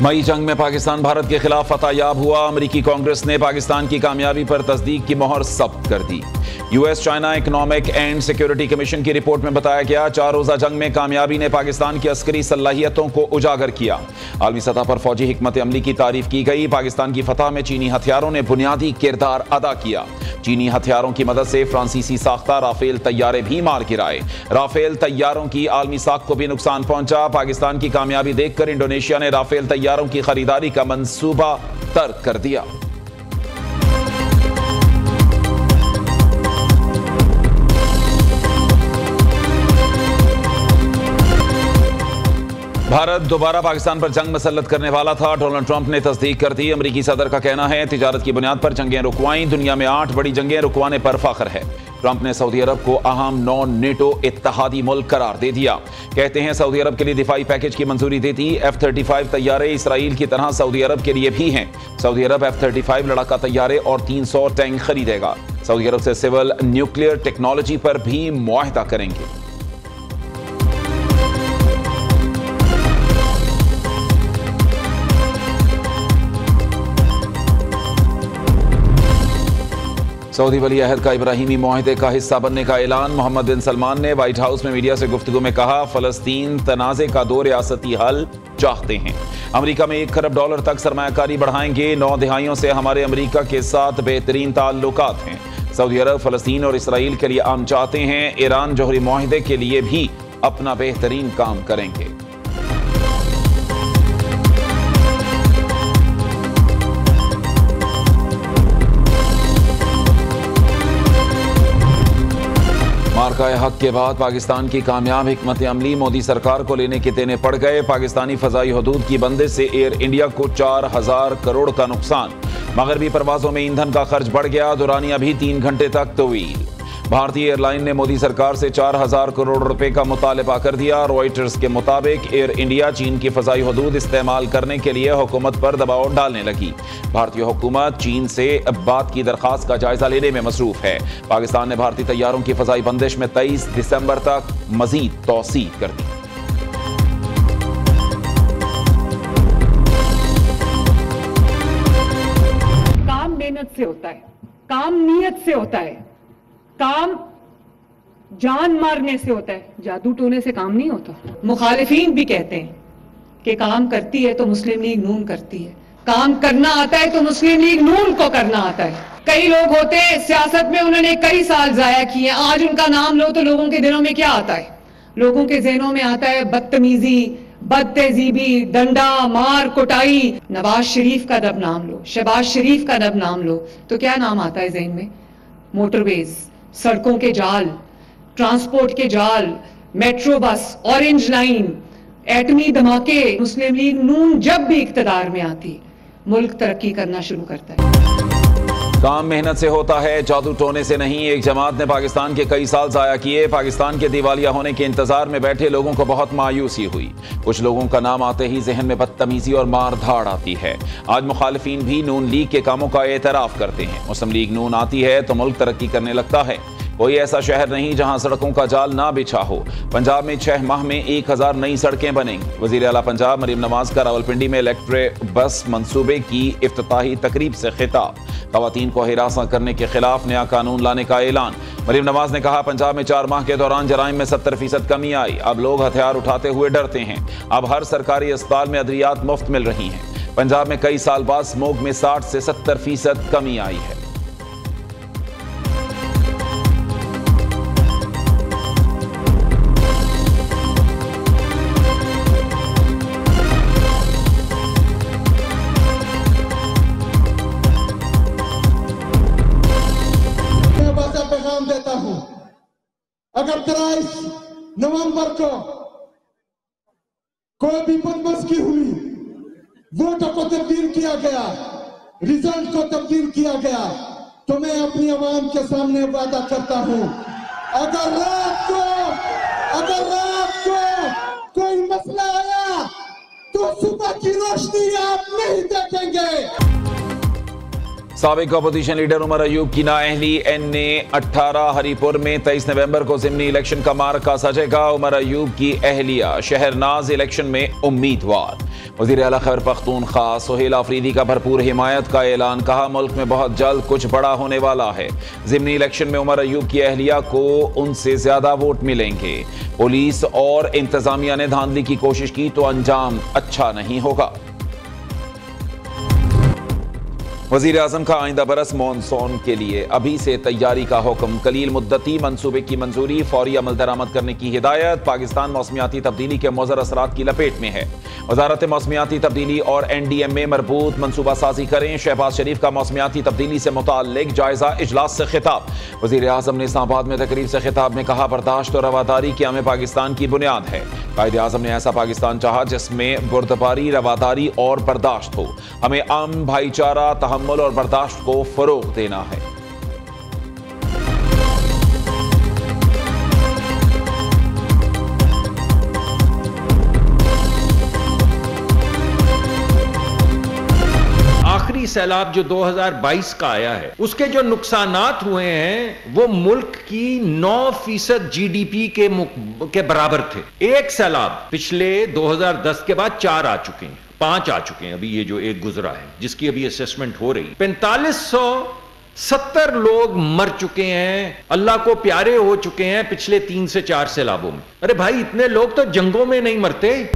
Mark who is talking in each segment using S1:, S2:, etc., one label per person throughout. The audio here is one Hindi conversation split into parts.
S1: मई जंग में पाकिस्तान भारत के खिलाफ फतह याब हुआ। अमेरिकी कांग्रेस ने पाकिस्तान की कामयाबी पर तस्दीक की मोहर जब्त कर दी। US China economic and security commission की रिपोर्ट में बताया गया, 4 रोजा जंग में कामयाबी ने पाकिस्तान की अस्करी सलाहियतों को उजागर किया। आलमी सतह पर फौजी हिकमत अमली की तारीफ की गई। पाकिस्तान की फतह में चीनी हथियारों ने बुनियादी किरदार अदा किया। चीनी हथियारों की मदद से फ्रांसीसी साख्ता राफेल तैयारे भी मार गिराए। राफेल तैयारों की आलमी साख को भी नुकसान पहुंचा। पाकिस्तान की कामयाबी देखकर इंडोनेशिया ने राफेल तैयारों की खरीदारी का मंसूबा तर्क कर दिया। भारत दोबारा पाकिस्तान पर जंग मसल्लत करने वाला था, डोनाल्ड ट्रंप ने तस्दीक कर दी। अमेरिकी सदर का कहना है, तिजारत की बुनियाद पर जंगें रुकवाई। दुनिया में 8 बड़ी जंगें रुकवाने पर फख्र है। ट्रंप ने सऊदी अरब को अहम नॉन नेटो इत्तेहादी मुल्क करार दे दिया। कहते हैं सऊदी अरब के लिए दिफाई पैकेज की मंजूरी देती। F-35 तैयारे इसराइल की तरह सऊदी अरब के लिए भी हैं। सऊदी अरब F-35 लड़ाका तैयारे और 300 टैंक खरीदेगा। सऊदी अरब से सिविल न्यूक्लियर टेक्नोलॉजी पर भी मुआहदा करेंगे। सऊदी वली अहद का इब्राहिमी मुआहदे का हिस्सा बनने का ऐलान। मोहम्मद बिन सलमान ने व्हाइट हाउस में मीडिया से गुफ्तगू में कहा, फलस्तीन तनाज़े का 2 रियासती हल चाहते हैं। अमेरिका में $1 खरब तक सरमायाकारी बढ़ाएंगे। 9 दिहाइयों से हमारे अमेरिका के साथ बेहतरीन ताल्लुकात हैं। सऊदी अरब फलस्तीन और इसराइल के लिए अमन चाहते हैं। ईरान जौहरी मुआहदे के लिए भी अपना बेहतरीन काम करेंगे। मार्का हक के बाद पाकिस्तान की कामयाब हिकमत अमली, मोदी सरकार को लेने के देने पड़ गए। पाकिस्तानी फजाई हदूद की बंदिश से एयर इंडिया को 4000 करोड़ का नुकसान। मगरबी परवाजों में ईंधन का खर्च बढ़ गया। दुरानियां भी 3 घंटे तक तवील। भारतीय एयरलाइन ने मोदी सरकार से 4000 करोड़ रुपए का मुतालबा कर दिया। रॉयटर्स के मुताबिक एयर इंडिया चीन की फजाई हदूद इस्तेमाल करने के लिए हुकूमत पर दबाव डालने लगी। भारतीय हुकूमत चीन से बात की दरखास्त का जायजा लेने में मसरूफ है। पाकिस्तान ने भारतीय तैयारों की फजाई बंदिश में 23 दिसंबर तक मजीद तौसी कर दी।
S2: काम मेहनत से होता है, काम नीयत से होता है, काम जान मारने से होता है, जादू टोने से काम नहीं होता। मुखालिफीन भी कहते हैं कि काम करती है तो मुस्लिम लीग नून करती है, काम करना आता है तो मुस्लिम लीग नून को करना आता है। कई लोग होते हैं सियासत में, उन्होंने कई साल जाया किए, आज उनका नाम लो तो लोगों के दिलों में क्या आता है? लोगों के ज़हनों में आता है बदतमीजी, बदतहजीबी, डंडा मार कुटाई। नवाज शरीफ का जब नाम लो, शहबाज शरीफ का जब नाम लो तो क्या नाम आता है जहन में? मोटरवेज, सड़कों के जाल, ट्रांसपोर्ट के जाल, मेट्रो बस, ऑरेंज लाइन, एटमी धमाके। मुस्लिम लीग नून जब भी इख्तिदार में आती, मुल्क तरक्की करना शुरू करता है।
S1: काम मेहनत से होता है, जादू टोने से नहीं। एक जमात ने पाकिस्तान के कई साल जाया किए। पाकिस्तान के दिवालिया होने के इंतजार में बैठे लोगों को बहुत मायूसी हुई। कुछ लोगों का नाम आते ही जहन में बदतमीजी और मार धाड़ आती है। आज मुखालिफिन भी नून लीग के कामों का एतराफ करते हैं। मुस्लिम लीग नून आती है तो मुल्क तरक्की करने लगता है। कोई ऐसा शहर नहीं जहां सड़कों का जाल ना बिछा हो। पंजाब में 6 माह में 1000 नई सड़कें बनेंगी। वजीर आला पंजाब मरीम नवाज का रावलपिंडी में इलेक्ट्रिक बस मंसूबे की इफ्तिताही तकरीब से खिताब। खवातीन को हिरासा करने के खिलाफ नया कानून लाने का ऐलान। मरीम नवाज ने कहा, पंजाब में 4 माह के दौरान जराइम में 70% कमी आई। अब लोग हथियार उठाते हुए डरते हैं। अब हर सरकारी अस्पताल में अद्वियात मुफ्त मिल रही हैं। पंजाब में कई साल बाद स्मोक में 60 से 70% कमी आई है।
S3: अगर 23 नवंबर को कोई भी बदमाशी हुई, वोटों को तब्दील किया गया, रिजल्ट को तब्दील किया गया, तो मैं अपनी आवाम के सामने वादा करता हूं, अगर रात को कोई मसला आया तो सुबह की रोशनी आप नहीं देखेंगे।
S1: साबिक अपोजिशन लीडर उमर अयूब की नाअहली NA18 हरीपुर में 23 नवंबर को ज़िमनी इलेक्शन का मार्का सजेगा। उमर अयूब की अहलिया शहरनाज इलेक्शन में उम्मीदवार। वज़ीर आला खैबर पख्तूनख्वा सुहेल आफरीदी का भरपूर हिमायत का ऐलान। कहा, मुल्क में बहुत जल्द कुछ बड़ा होने वाला है। ज़िमनी इलेक्शन में उमर अयूब की अहलिया को उनसे ज्यादा वोट मिलेंगे। पुलिस और इंतजामिया ने धांधली की कोशिश की तो अंजाम अच्छा नहीं होगा। वज़ीर आज़म का आइंदा बरस मॉनसून के लिए अभी से तैयारी का हुक्म। कलील मुद्दती मंसूबे की मंजूरी, फौरी अमल दरामद करने की हिदायत। पाकिस्तान मौसमियाती तब्दीली के मुज़र असरात की लपेट में है। वजारत मौसमियाती तब्दीली और NDM में मरबूत मनसूबा साजी करें। शहबाज शरीफ का मौसमियाती तब्दीली से मुताल्लिक जायजा इजलास से खिताब। वज़ीर आज़म ने इस्लामाबाद में तकरीब से खिताब में कहा, बर्दाश्त और रवादारी क़याम पाकिस्तान की बुनियाद है। कायदे आज़म ने ऐसा पाकिस्तान चाहा जिसमें बुर्दबारी, रवादारी और बर्दाश्त हो। हमें अमन, भाईचारा, तहम्मुल और बर्दाश्त को फरोग देना है।
S4: आखिरी सैलाब जो 2022 का आया है, उसके जो नुकसानात हुए हैं वो मुल्क की 9% GDP के बराबर थे। एक सैलाब पिछले 2010 के बाद 4 आ चुके हैं, 5 आ चुके हैं। अभी ये जो एक गुजरा है जिसकी अभी असेसमेंट हो रही, 4570 लोग मर चुके हैं, अल्लाह को प्यारे हो चुके हैं पिछले 3 से 4 सैलाबों में। अरे भाई, इतने लोग तो जंगों में नहीं मरते।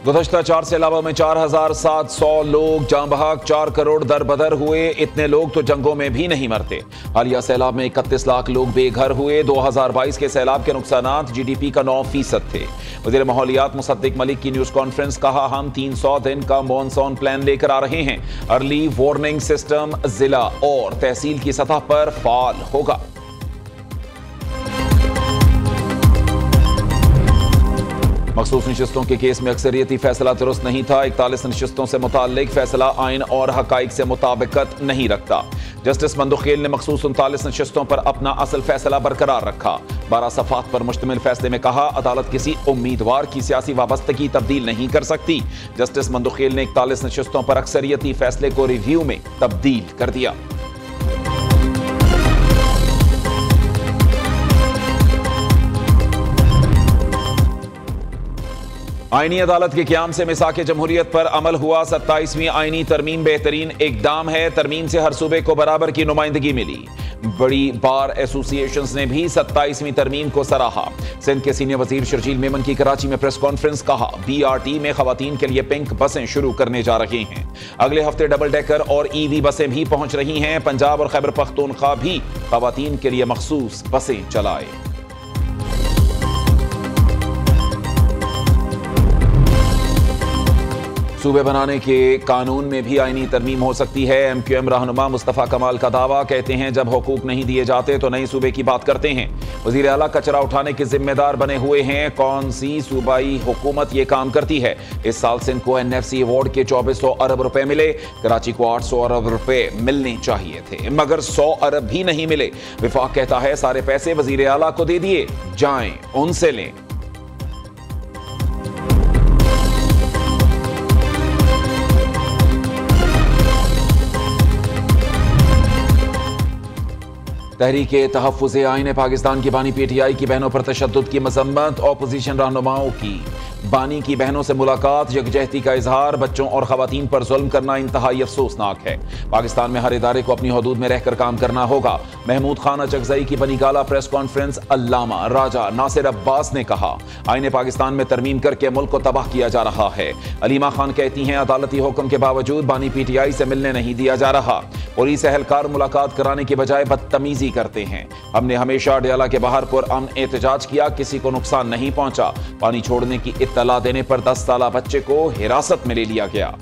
S1: गुज़श्ता 4 सैलाबों में 4700 लोग जाँ बहक, 4 करोड़ दरबदर हुए। इतने लोग तो जंगों में भी नहीं मरते। हालिया सैलाब में 31 लाख लोग बेघर हुए। 2022 के सैलाब के नुकसानात GDP का 9% थे। वज़ीर माहौलियात मुसद्दिक मलिक की न्यूज़ कॉन्फ्रेंस। कहा, हम 300 दिन का मॉनसून प्लान लेकर आ रहे हैं। अर्ली वार्निंग सिस्टम जिला और तहसील की सतह पर फाल होगा। मखसूस नशिस्तों के केस में अक्सरियती फैसला दुरुस्त नहीं था। 41 नशिस्तों से मुताल्लिक फैसला आइन और हकाइक से मुताबिकत नहीं रखता। जस्टिस मंदुखेल ने मखसूस 39 नशिस्तों पर अपना असल फैसला बरकरार रखा। 12 सफ़ात पर मुश्तमिल फैसले में कहा, अदालत किसी उम्मीदवार की सियासी वाबस्तगी तब्दील नहीं कर सकती। जस्टिस मंदुखेल ने 41 नशिस्तों पर अक्सरियती फैसले को रिव्यू में तब्दील कर दिया। आईनी अदालत के क़याम से मिसाक़े जमहूरियत पर अमल हुआ। 27वीं आईनी तरमीम बेहतरीन इक़दाम है। तरमीम से हर सूबे को बराबर की नुमाइंदगी मिली। बड़ी बार एसोसिएशंस ने भी 27वीं तरमीम को सराहा। सिंध के सीनियर वजीर शर्जील मेमन की कराची में प्रेस कॉन्फ्रेंस। कहा, BRT में खवातीन के लिए पिंक बसें शुरू करने जा रहे हैं। अगले हफ्ते डबल डेकर और EV बसें भी पहुंच रही हैं। पंजाब और खैबर पख्तूनख्वा भी खवातीन के लिए मखसूस बसें चलाए। सूबे बनाने के कानून में भी आईनी तरमीम हो सकती है। MQM रहनुमा मुस्तफ़ा कमाल का दावा। कहते हैं, जब हुकूक नहीं दिए जाते तो नए सूबे की बात करते हैं। वज़ीर आला कचरा उठाने के जिम्मेदार बने हुए हैं। कौन सी सूबाई हुकूमत ये काम करती है? इस साल सिंध को NFC अवार्ड के 2400 अरब रुपए मिले। कराची को 800 अरब रुपए मिलने चाहिए थे, मगर 100 अरब भी नहीं मिले। विफाक कहता है, सारे पैसे वज़ीर आला को दे दिए जाएं, उनसे लें। तहरीके तहफ़्फ़ुज़े आईन पाकिस्तान की बानी PTI की बहनों पर तशद्दुद की मज़म्मत। ऑपोजिशन रहनुमाओं की बानी की बहनों से मुलाकात, यकजहती का इजहार। बच्चों और खवातीन पर जुल्म करना इंतहाई अफसोसनाक है। पाकिस्तान में हर इदारे को अपनी हदूद में रहकर काम करना होगा। महमूद खान अचकज़ई की बनी गाला प्रेस कॉन्फ्रेंस। अल्लामा राजा नासिर अब्बास ने कहा, आईने पाकिस्तान में तरमीम करके मुल्क को तबाह किया जा रहा है। अलीमा खान कहती हैं, अदालती हुक्म के बावजूद बानी PTI से मिलने नहीं दिया जा रहा। पुलिस एहलकार मुलाकात कराने की बजाय बदतमीजी करते हैं। हमने हमेशा डयाला के बाहर पुरअमन एहतजाज किया, किसी को नुकसान नहीं पहुंचा। पानी छोड़ने की इत्तला देने पर 10 साला बच्चे को हिरासत में ले लिया गया।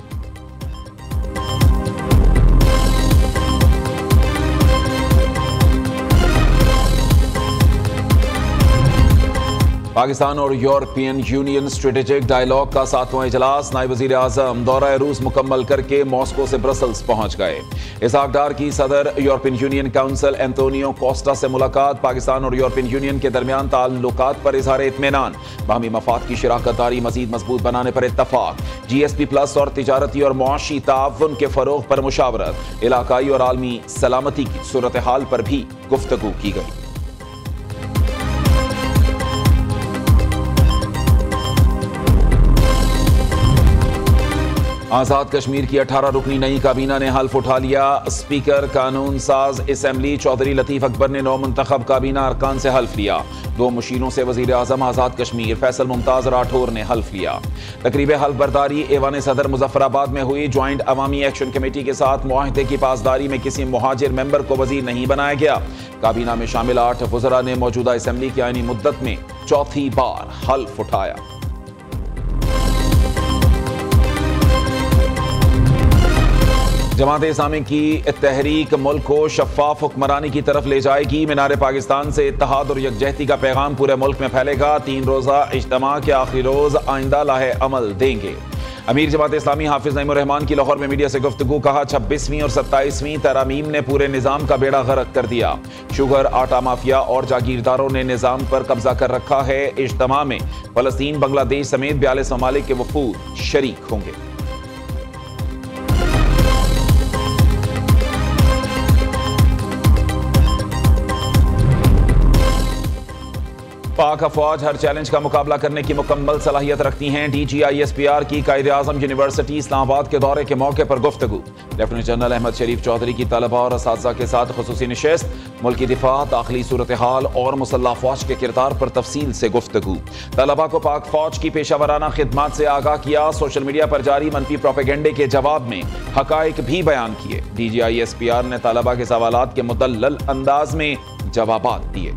S1: पाकिस्तान और यूरोपियन यूनियन स्ट्रेटेजिक डायलॉग का 7वां इजलास। नायब वजीर आजम दौरा रूस मुकम्मल करके मॉस्को से ब्रसल्स पहुंच गए। इसहाक डार की सदर European union council Antonio Costa से मुलाकात। पाकिस्तान और यूरोपियन यूनियन के दरमियान ताल्लुकात पर इजहार इत्मीनान। बाहमी मफाद की शराकतदारी मजीद मजबूत बनाने पर इत्तफाक। GSP प्लस और तिजारती और मुआशी ताउन के फरोग पर मुशावरत। इलाकाई और आलमी सलामती की सूरत हाल पर भी गुफ्तगू की गई। आजाद कश्मीर की 18 रुकनी नई काबीना ने हल्फ उठा लिया। स्पीकर कानून साज असेंबली चौधरी लतीफ अकबर ने नौ मुंतखब काबीना अरकान से हल्फ लिया। 2 मुशीरों से वजीर आजम आजाद कश्मीर फैसल मुमताज राठौर ने हल्फ लिया। तकरीब हल्फ बर्दारी ऐवान सदर मुजफ्फराबाद में हुई। ज्वाइंट अवामी एक्शन कमेटी के साथ मुआहदे की पासदारी में किसी मुहाजिर मेंबर को वजीर नहीं बनाया गया। काबीना में शामिल 8 वज़रा ने मौजूदा असेंबली की आईनी मुद्दत में चौथी बार हल्फ उठाया। जमात इस्लामी की तहरीक मुल्क को शफाफ हुक्मरानी की तरफ ले जाएगी। मीनार पाकिस्तान से इत्तेहाद और यकजहती का पैगाम पूरे मुल्क में फैलेगा। 3 रोज़ा इज्तिमा के आखिरी रोज आइंदा लाहे अमल देंगे। अमीर जमात इस्लामी हाफिज नईमुर रहमान की लाहौर में मीडिया से गुफ्तगू। कहा 26वीं और 27वीं तरामीम ने पूरे निजाम का बेड़ा गर्क कर दिया। शुगर, आटा माफिया और जागीरदारों ने निजाम पर कब्जा कर रखा है। इज्तिमा में फलस्तीन, बांग्लादेश समेत 42 ममालिक के वफूद शरीक होंगे। पाक अफवाज हर चैलेंज का मुकाबला करने की मुकम्मल सलाहियत रखती हैं। DGISPR की कायदे-आज़म यूनिवर्सिटी इस्लामाबाद के दौरे के मौके पर गुफ्तगू। लेफ्टिनेंट जनरल अहमद शरीफ चौधरी की तलबा और असातिज़ा के साथ खुसूसी निशस्त। मुल्की दिफा, दाखिली सूरत हाल और मुसल्लह फौज के किरदार पर तफसील से गुफ्तगू। तलबा को पाक फौज की पेशावराना खिदमात से आगाह किया। सोशल मीडिया पर जारी मनफी प्रोपेगेंडे के जवाब में हकाइक भी बयान किए। DGISPR ने तलबा के सवालात के मुदल्लल अंदाज में जवाबात दिए।